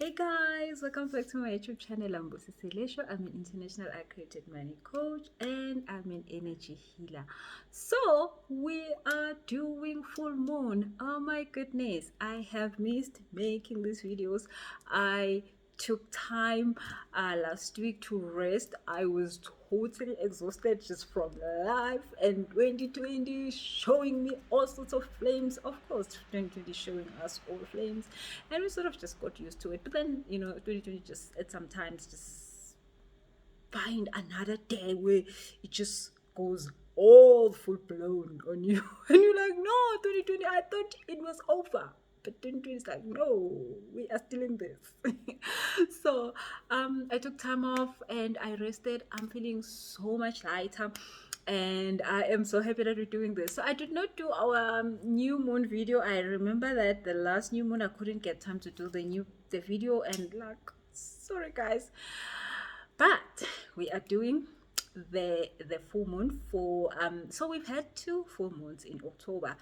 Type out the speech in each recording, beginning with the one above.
Hey guys, welcome back to my YouTube channel. I'm Busi Selesho. I'm an international accredited money coach and I'm an energy healer. So we are doing full moon. Oh my goodness, I have missed making these videos. I took time last week to rest. I was totally exhausted just from life, and 2020 showing me all sorts of flames. Of course 2020 showing us all flames, and we sort of just got used to it. But then 2020 just at sometimes just find another day where it just goes all full blown on you and you're like, no, 2020, I thought it was over, but 2020 is like, no, we are still in this. So I took time off and I rested. I'm feeling so much lighter and I am so happy that we're doing this. So I did not do our new moon video. I remember that the last new moon I couldn't get time to do the video, and like, sorry guys, but we are doing the full moon for so we've had two full moons in October,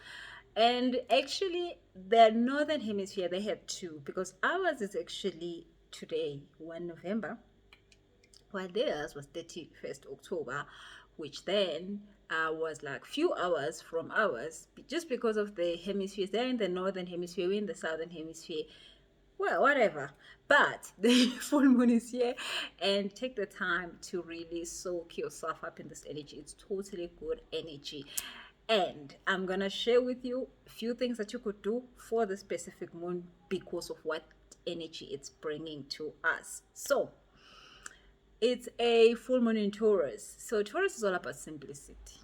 and actually the northern hemisphere, they had two, because ours is actually today, 1 November, while theirs was 31st October, which then was like few hours from ours, just because of the hemispheres. They're in the northern hemisphere, we're in the southern hemisphere. Well, whatever. But the full moon is here, and take the time to really soak yourself up in this energy. It's totally good energy. And I'm going to share with you a few things that you could do for the specific moon because of what energy it's bringing to us. So, it's a full moon in Taurus. So, Taurus is all about simplicity.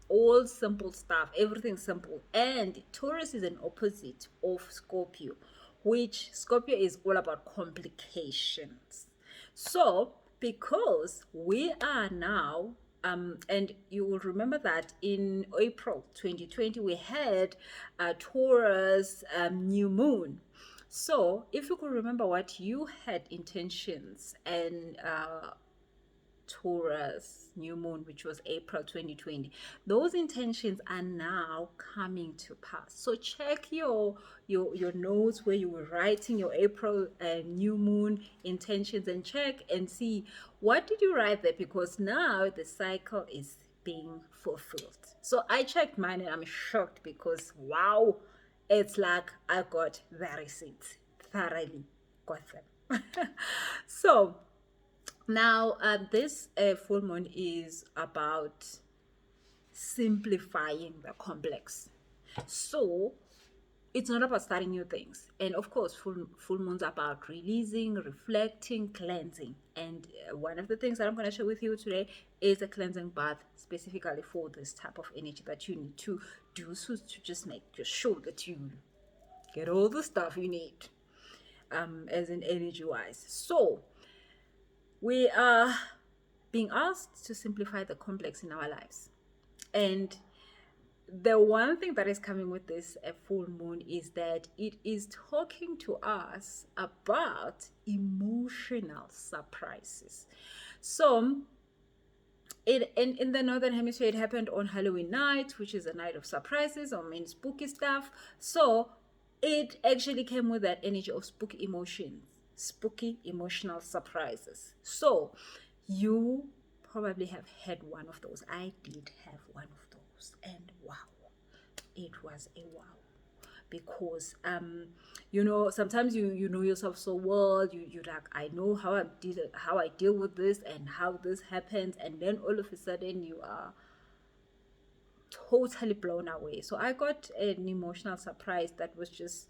All simple stuff, everything simple. And Taurus is an opposite of Scorpio, which Scorpio is all about complications. So, because we are now, and you will remember that in April 2020, we had a Taurus new moon. So, if you could remember what you had intentions and Taurus new moon, which was April 2020, those intentions are now coming to pass. So check your notes where you were writing your April new moon intentions, and check and see what did you write there, because now the cycle is being fulfilled. So I checked mine and I'm shocked, because wow, it's like I got the receipts, thoroughly got them. So now, this full moon is about simplifying the complex. So, it's not about starting new things. And of course, full moon's about releasing, reflecting, cleansing. And one of the things that I'm going to share with you today is a cleansing bath specifically for this type of energy that you need to do, so to just make sure that you get all the stuff you need, as in energy wise. So, we are being asked to simplify the complex in our lives. And the one thing that is coming with this full moon is that it is talking to us about emotional surprises. So, in the northern hemisphere, it happened on Halloween night, which is a night of surprises or mean spooky stuff. So, it actually came with that energy of spooky emotions, spooky emotional surprises. So, you probably have had one of those. I did have one of those, and wow, it was a wow. Because sometimes you know yourself so well, you like, I know how I deal with this and how this happens, and then all of a sudden you are totally blown away. So I got an emotional surprise that was just,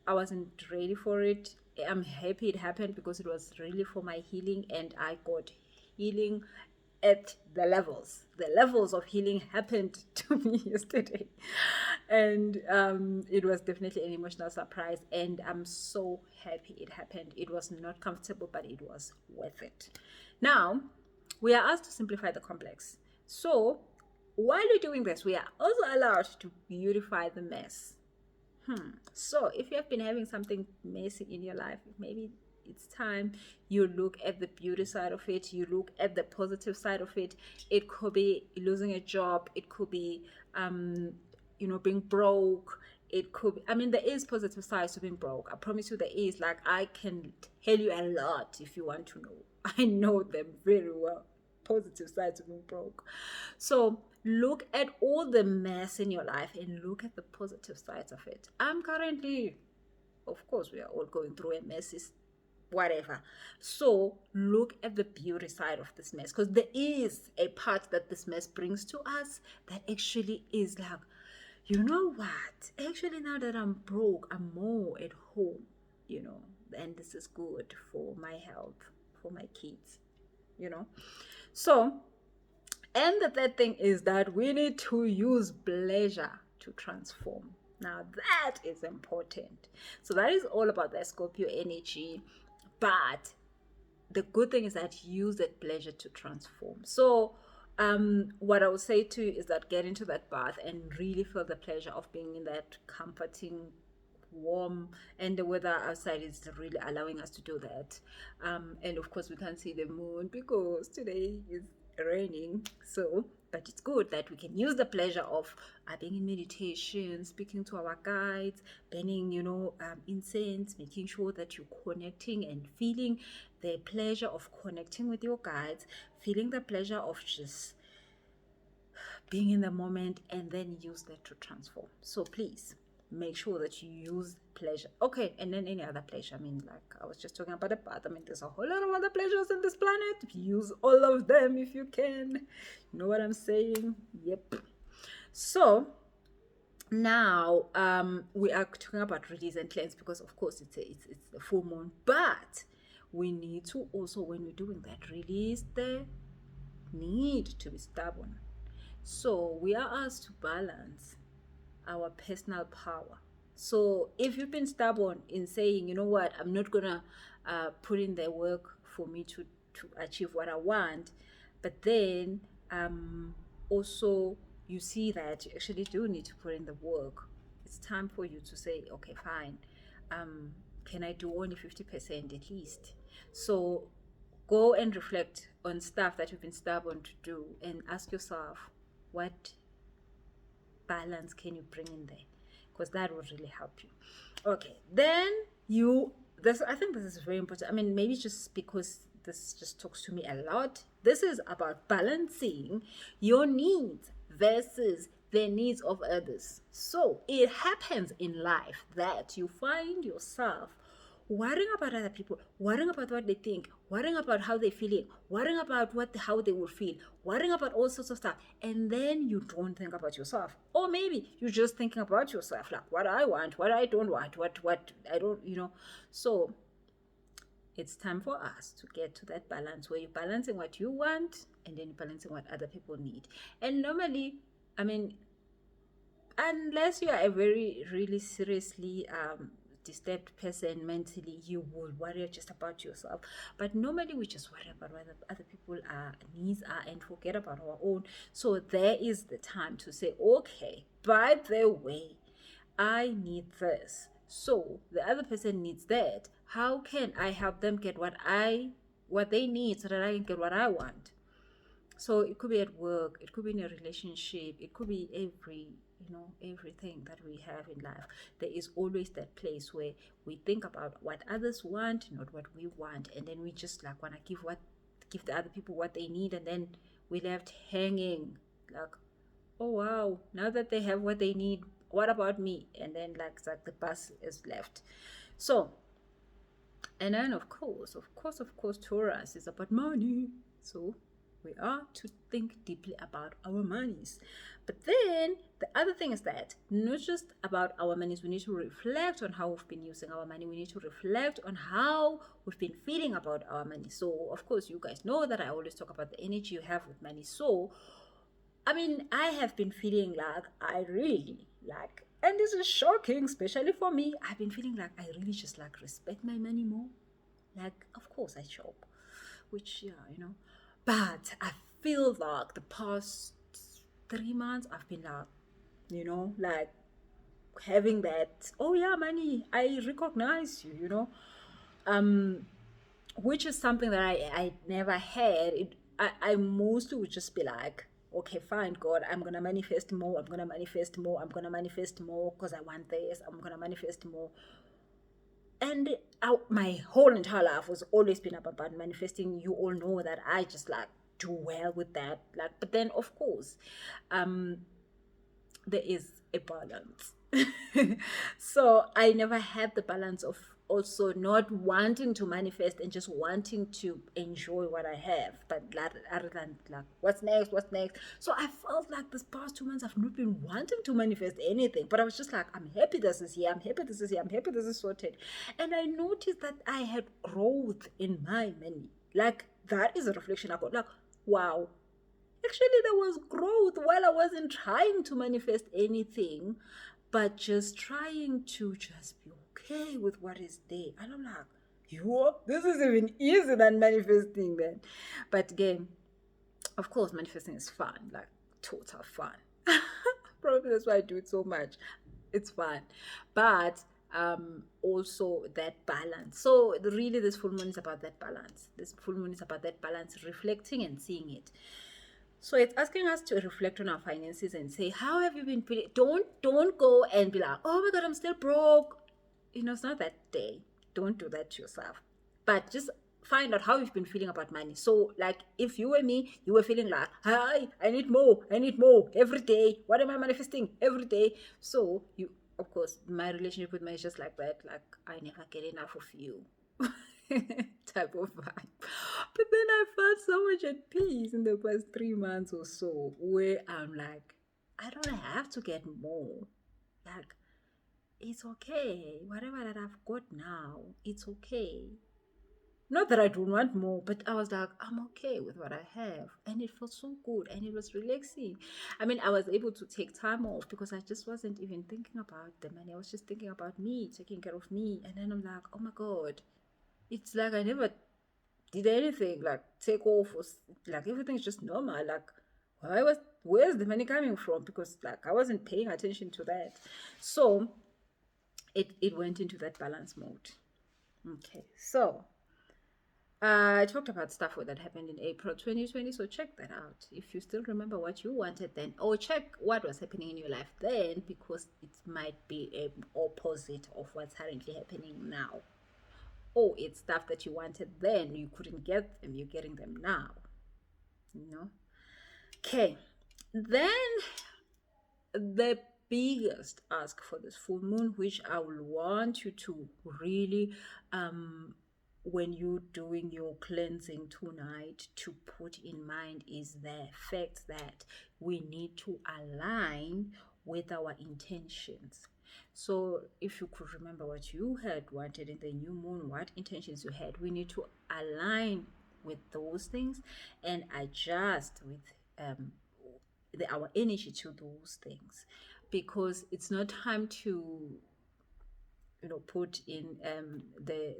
I wasn't ready for it. I'm happy it happened because it was really for my healing, and I got healing at the levels. The levels of healing happened to me yesterday, and it was definitely an emotional surprise, and I'm so happy it happened. It was not comfortable, but it was worth it. Now, we are asked to simplify the complex. So, while we're doing this, we are also allowed to beautify the mess. So, if you have been having something messy in your life, maybe it's time you look at the beauty side of it, you look at the positive side of it. It could be losing a job, it could be being broke, it could be, I mean, there is positive sides to being broke. I promise you there is. Like, I can tell you a lot if you want to know. I know them very well. Positive sides of being broke. So look at all the mess in your life and look at the positive sides of it. I'm currently, of course, we are all going through a mess, whatever. So look at the beauty side of this mess, because there is a part that this mess brings to us that actually is like, you know what? Actually, now that I'm broke, I'm more at home, and this is good for my health, for my kids, you know. So, and the third thing is that we need to use pleasure to transform. Now, that is important. So, that is all about the Scorpio energy. But the good thing is that use that pleasure to transform. So, what I would say to you is that get into that bath and really feel the pleasure of being in that comforting, warm, and the weather outside is really allowing us to do that. And of course, we can't see the moon because today is raining. So, but it's good that we can use the pleasure of being in meditation, speaking to our guides, burning, incense, making sure that you're connecting and feeling the pleasure of connecting with your guides, feeling the pleasure of just being in the moment, and then use that to transform. So please make sure that you use pleasure. Okay, and then any other pleasure. I mean, like I was just talking about a bath. I mean, there's a whole lot of other pleasures in this planet. Use all of them if you can. You know what I'm saying? Yep. So now we are talking about release and cleanse because of course it's the full moon, but we need to also, when we're doing that, release the need to be stubborn. So we are asked to balance our personal power. So if you've been stubborn in saying, you know what, I'm not gonna put in the work for me to achieve what I want, but then also you see that you actually do need to put in the work, it's time for you to say, okay, fine, can I do only 50% at least? So go and reflect on stuff that you've been stubborn to do and ask yourself, what balance can you bring in there? Because that would really help you. Okay, then I think this is very important. I mean, maybe just because this just talks to me a lot. This is about balancing your needs versus the needs of others. So it happens in life that you find yourself worrying about other people, worrying about what they think, worrying about how they're feeling, worrying about how they will feel, worrying about all sorts of stuff, and then you don't think about yourself. Or maybe you're just thinking about yourself, like what I want, what I don't want, what I don't. So it's time for us to get to that balance where you're balancing what you want and then you're balancing what other people need. And normally, I mean, unless you are a very really seriously disturbed person mentally, you will worry just about yourself. But normally we just worry about what other people needs are and forget about our own. So there is the time to say, okay, by the way, I need this, so the other person needs that. How can I help them get what they need so that I can get what I want? So it could be at work, it could be in a relationship, it could be everything that we have in life. There is always that place where we think about what others want, not what we want, and then we just like want to give the other people what they need, and then we left hanging like, oh wow, now that they have what they need, what about me? And then like the bus is left. So, and then of course, Taurus is about money. So we are to think deeply about our monies. But then the other thing is that not just about our monies, we need to reflect on how we've been using our money. We need to reflect on how we've been feeling about our money. So of course, you guys know that I always talk about the energy you have with money. So I mean, I have been feeling like I really like, and this is shocking, especially for me. I've been feeling like I really just like respect my money more. Like, of course, I shop, which, yeah. But I feel like the past 3 months, I've been like having that, oh yeah, money, I recognize you. Which is something that I never had. I mostly would just be like, okay, fine, God, I'm gonna manifest more. I'm gonna manifest more. I'm gonna manifest more because I want this. I'm gonna manifest more. And my whole entire life was always been about manifesting. You all know that I just like do well with that. Like, but then of course, um, there is a balance. So I never had the balance of also not wanting to manifest and just wanting to enjoy what I have, but rather than like, what's next, what's next. So I felt like this past 2 months I've not been wanting to manifest anything, but I was just like, I'm happy this is here, I'm happy this is here, I'm happy this is sorted. And I noticed that I had growth in my money. Like, that is a reflection I got. Like, wow, actually there was growth while I wasn't trying to manifest anything, but just trying to just be okay with what is there. And I'm like, this is even easier than manifesting then. But again, of course, manifesting is fun, like total fun. Probably that's why I do it so much. It's fun. But also that balance. So really this full moon is about that balance. This full moon is about that balance, reflecting and seeing it. So it's asking us to reflect on our finances and say, how have you been feeling? Don't go and be like, oh my God, I'm still broke. It's not that day. Don't do that to yourself. But just find out how you've been feeling about money. So like if you were me, you were feeling like, hi, I need more every day. What am I manifesting every day? So you, of course, my relationship with money is just like that. Like, I never get enough of you. Type of vibe. But then I felt so much at peace in the past 3 months or so, where I'm like, I don't have to get more. Like, it's okay. Whatever that I've got now, it's okay. Not that I don't want more, but I was like, I'm okay with what I have. And it felt so good and it was relaxing. I mean, I was able to take time off because I just wasn't even thinking about the money. I was just thinking about me, taking care of me. And then I'm like, oh my God, it's like I never did anything, like take off, or like everything's just normal. Like, where's the money coming from? Because like I wasn't paying attention to that. So it went into that balance mode. Okay, so I talked about stuff that happened in April 2020, so check that out. If you still remember what you wanted then, or check what was happening in your life then, because it might be an opposite of what's currently happening now. Or it's stuff that you wanted then, you couldn't get them, you're getting them now. Okay, then the biggest ask for this full moon, which I will want you to really when you're doing your cleansing tonight to put in mind, is the fact that we need to align with our intentions. So if you could remember what you had wanted in the new moon, what intentions you had, we need to align with those things and adjust with our energy to those things, because it's not time to put in the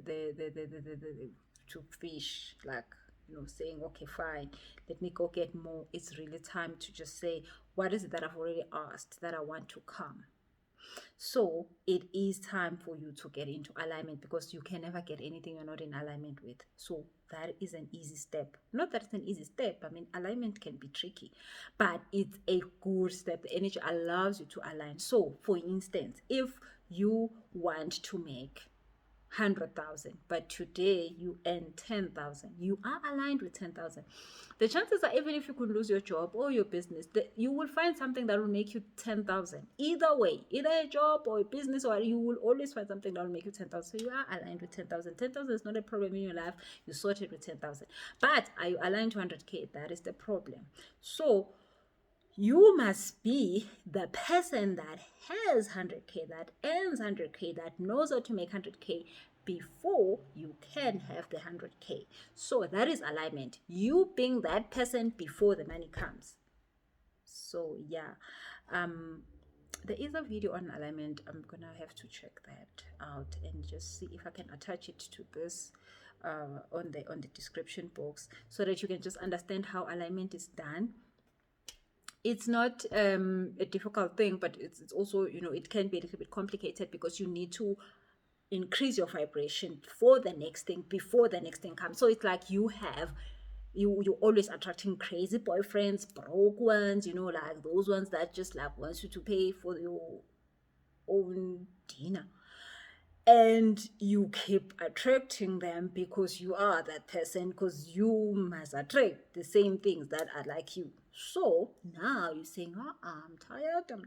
to fish, like saying, okay, fine, let me go get more. It's really time to just say, what is it that I've already asked that I want to come? So it is time for you to get into alignment, because you can never get anything you're not in alignment with. So that is an easy step. Not that it's an easy step. I mean, alignment can be tricky, but it's a good step. The energy allows you to align. So for instance, if you want to make 100,000, but today you earn 10,000, you are aligned with 10,000. The chances are, even if you could lose your job or your business, that you will find something that will make you 10,000. Either way, either a job or a business, or you will always find something that will make you 10,000. So you are aligned with 10,000. 10,000 is not a problem in your life. You sorted with 10,000. But are you aligned to 100K? That is the problem. So you must be the person that has 100K, that earns 100K, that knows how to make 100K before you can have the 100K. So that is alignment. You being that person before the money comes. So yeah, there is a video on alignment. I'm gonna have to check that out and just see if I can attach it to this on the description box, so that you can just understand how alignment is done. It's not a difficult thing, but it's also, it can be a little bit complicated, because you need to increase your vibration for the next thing before the next thing comes. So it's like you're always attracting crazy boyfriends, broke ones, like those ones that just like wants you to pay for your own dinner. and you keep attracting them because you are that person, because you must attract the same things that are like you. So now you're saying, I'm tired, I'm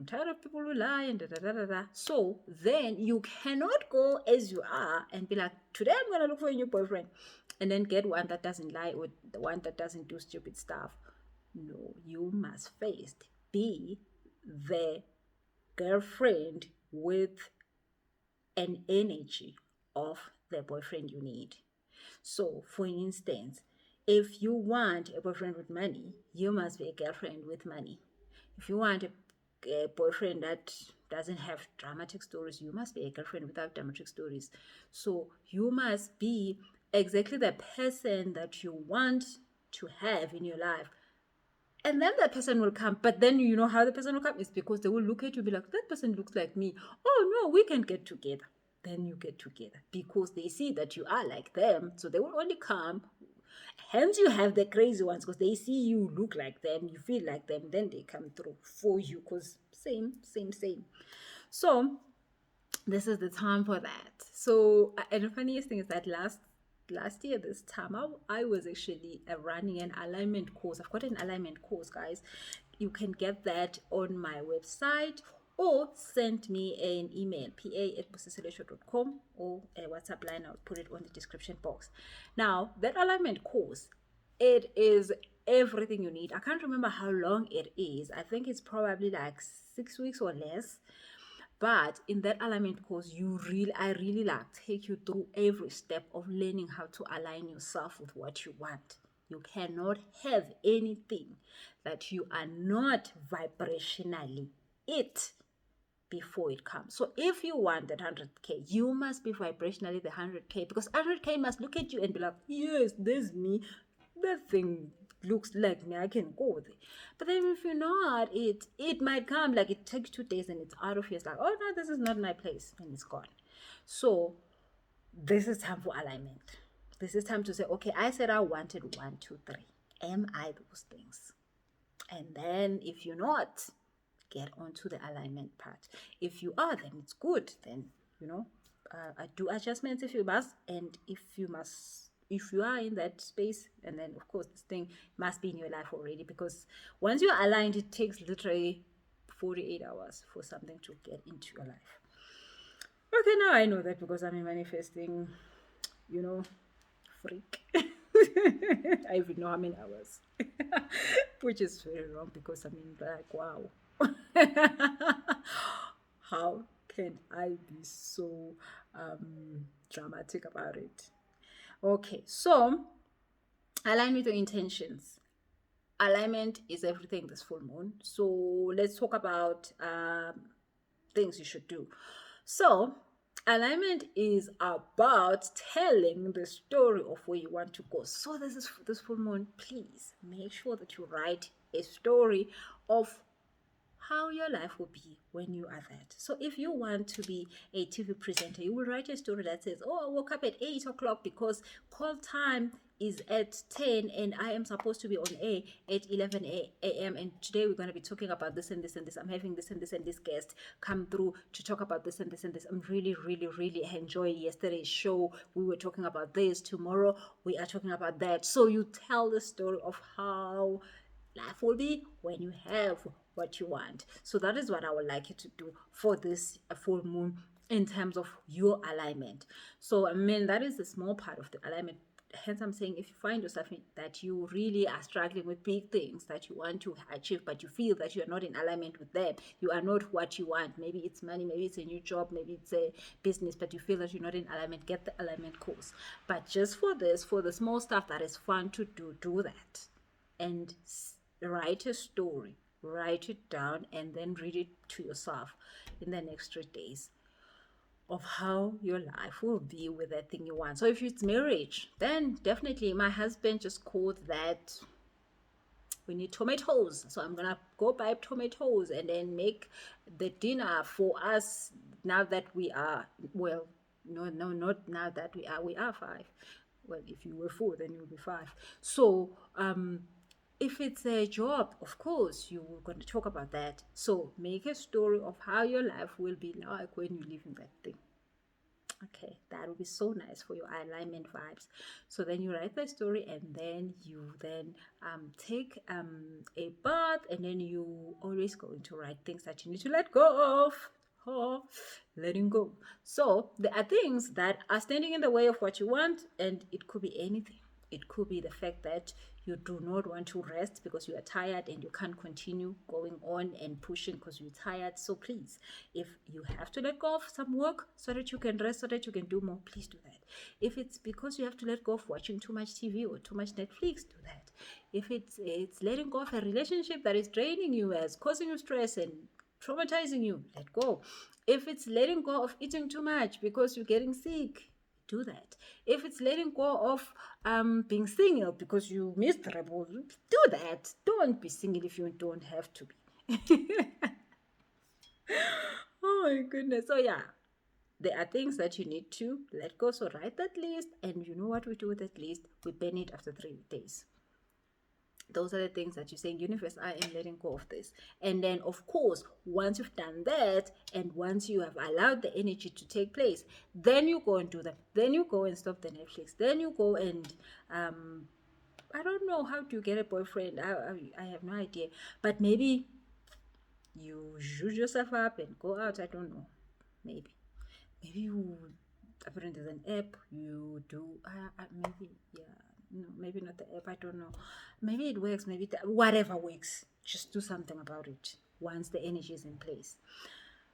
tired of people who lie and da da da da da. So then you cannot go as you are and be like, today I'm gonna look for a new boyfriend, and then get one that doesn't lie or the one that doesn't do stupid stuff. No, you must first be the girlfriend with an energy of the boyfriend you need. So, for instance, if you want a boyfriend with money, you must be a girlfriend with money. If you want a boyfriend that doesn't have dramatic stories, you must be a girlfriend without dramatic stories. So, you must be exactly the person that you want to have in your life, and then that person will come. But then you know how the person will come is because they will look at you and be like, that person looks like me. Oh no, we can get together. Then you get together because they see that you are like them. So they will only come. Hence, you have the crazy ones because they see you look like them, you feel like them, then they come through for you because same. So this is the time for that. So, and the funniest thing is that last year this time I was actually running an alignment course. I've got an alignment course, guys. You can get that on my website or send me an email, pa@busiselesho.com, or a WhatsApp line. I'll put it on the description box. Now, that alignment course, it is everything you need. I can't remember how long it is. I think it's probably like 6 weeks or less. But in that alignment course, I really like take you through every step of learning how to align yourself with what you want. You cannot have anything that you are not vibrationally it before it comes. So if you want that 100K, you must be vibrationally the 100K, because 100K must look at you and be like, yes, there's me. That thing looks like me. I can go there. But then if you're not, it might come like it takes 2 days and it's out of here. It's like, oh no, this is not my place, and it's gone. So this is time for alignment. This is time to say, okay, I said I wanted 1, 2, 3. Am I those things? And then if you're not, get onto the alignment part. If you are, then it's good. Then I do adjustments if you must, and if you are in that space, and then of course this thing must be in your life already, because once you're aligned, it takes literally 48 hours for something to get into your life. Okay, now I know that because I'm a manifesting, freak. I even know how many hours, which is very wrong because I mean, like, wow. How can I be so dramatic about it? Okay, so align with your intentions. Alignment is everything this full moon. So let's talk about things you should do. So alignment is about telling the story of where you want to go. So this full moon, please make sure that you write a story of how your life will be when you are that. So if you want to be a TV presenter, you will write a story that says, oh, I woke up at 8 o'clock because call time is at 10 and I am supposed to be on air at 11 a.m. and today we're going to be talking about this and this and this. I'm having this and this and this guest come through to talk about this and this and this. I'm really enjoying yesterday's show. We were talking about this. Tomorrow we are talking about that. So you tell the story of how life will be when you have what you want. So that is what I would like you to do for this full moon in terms of your alignment. So I mean, that is the small part of the alignment. Hence I'm saying, if you find yourself that you really are struggling with big things that you want to achieve, but you feel that you are not in alignment with them, you are not what you want, maybe it's money, maybe it's a new job, maybe it's a business, but you feel that you're not in alignment, get the alignment course. But just for the small stuff that is fun to do that, and write a story, write it down, and then read it to yourself in the next 3 days of how your life will be with that thing you want. So if it's marriage, then definitely my husband just called that we need tomatoes. So I'm gonna go buy tomatoes and then make the dinner for us now that we are, well, no, not now that we are 5. Well, if you were 4, then you'll be 5. So If it's a job, of course, you're going to talk about that. So make a story of how your life will be like when you live in that thing. Okay, that would be so nice for your alignment vibes. So then you write the story, and then you then take a bath, and then you always going to write things that you need to let go of. Oh, letting go. So there are things that are standing in the way of what you want, and it could be anything. It could be the fact that you do not want to rest because you are tired and you can't continue going on and pushing because you're tired. So please, if you have to let go of some work so that you can rest, so that you can do more, please do that. If it's because you have to let go of watching too much TV or too much Netflix, do that. If it's letting go of a relationship that is draining you, as causing you stress and traumatizing you, let go. If it's letting go of eating too much because you're getting sick, do that. If it's letting go of being single because you miserable, do that. Don't be single if you don't have to be. Oh my goodness. So yeah, there are things that you need to let go. So write that list, and you know what we do with that list? We burn it after 3 days. Those are the things that you're saying, universe, I am letting go of this. And then, of course, once you've done that, and once you have allowed the energy to take place, then you go and do them. Then you go and stop the Netflix. Then you go and I don't know how to get a boyfriend. I have no idea. But maybe you zhuzh yourself up and go out. I don't know. Maybe. Maybe you, apparently there's an app you do. Maybe, yeah. No, maybe not the app. I don't know. Maybe it works. Maybe whatever works. Just do something about it once the energy is in place.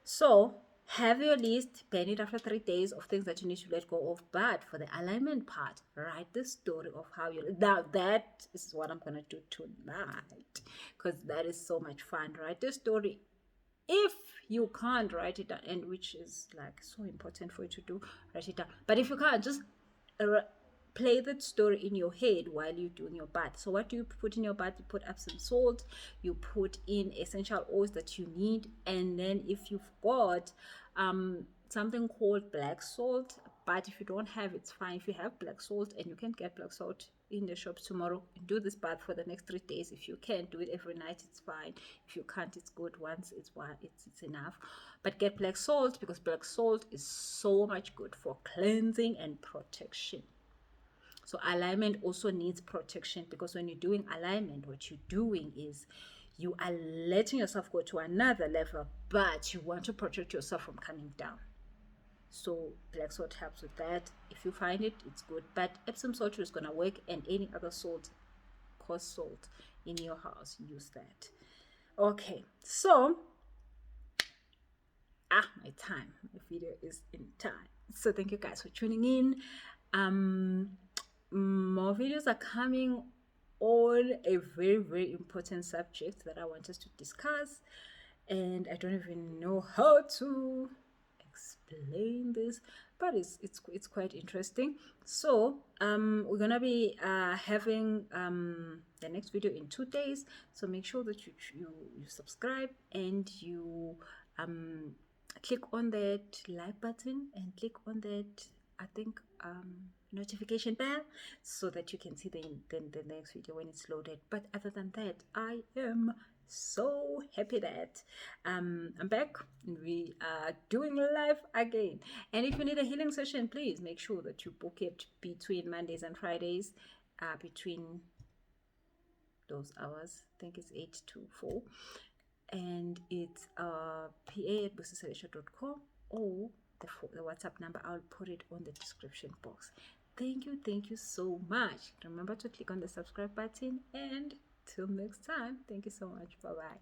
So have your list, pen it after 3 days of things that you need to let go of. But for the alignment part, write the story of how you. Now that is what I'm gonna do tonight, because that is so much fun. Write the story. If you can't write it down, and which is like so important for you to do, write it down. But if you can't, just play that story in your head while you're doing your bath. So what do you put in your bath? You put Epsom salt, you put in essential oils that you need, and then if you've got something called black salt, but if you don't have, it's fine. If you have black salt and you can get black salt in the shops tomorrow, do this bath for the next 3 days. If you can do it every night, it's fine. If you can't, it's good. Once it's enough. But get black salt, because black salt is so much good for cleansing and protection. So alignment also needs protection, because when you're doing alignment, what you're doing is you are letting yourself go to another level, but you want to protect yourself from coming down. So black salt helps with that. If you find it, it's good. But Epsom salt is going to work, and any other salt, coarse salt in your house, use that. Okay, so my time. My video is in time. So thank you guys for tuning in. More videos are coming on a very, very important subject that I want us to discuss, and I don't even know how to explain this, but it's quite interesting. So we're gonna be having the next video in 2 days. So make sure that you subscribe, and you click on that like button, and click on that, I think, notification bell, so that you can see the next video when it's loaded. But other than that, I am so happy that I'm back, and we are doing live again. And if you need a healing session, please make sure that you book it between Mondays and Fridays, between those hours. I think it's 8 to 4, and it's pa@busiselesho.com, or the WhatsApp number. I'll put it on the description box. Thank you so much. Remember to click on the subscribe button, and till next time, thank you so much. Bye bye.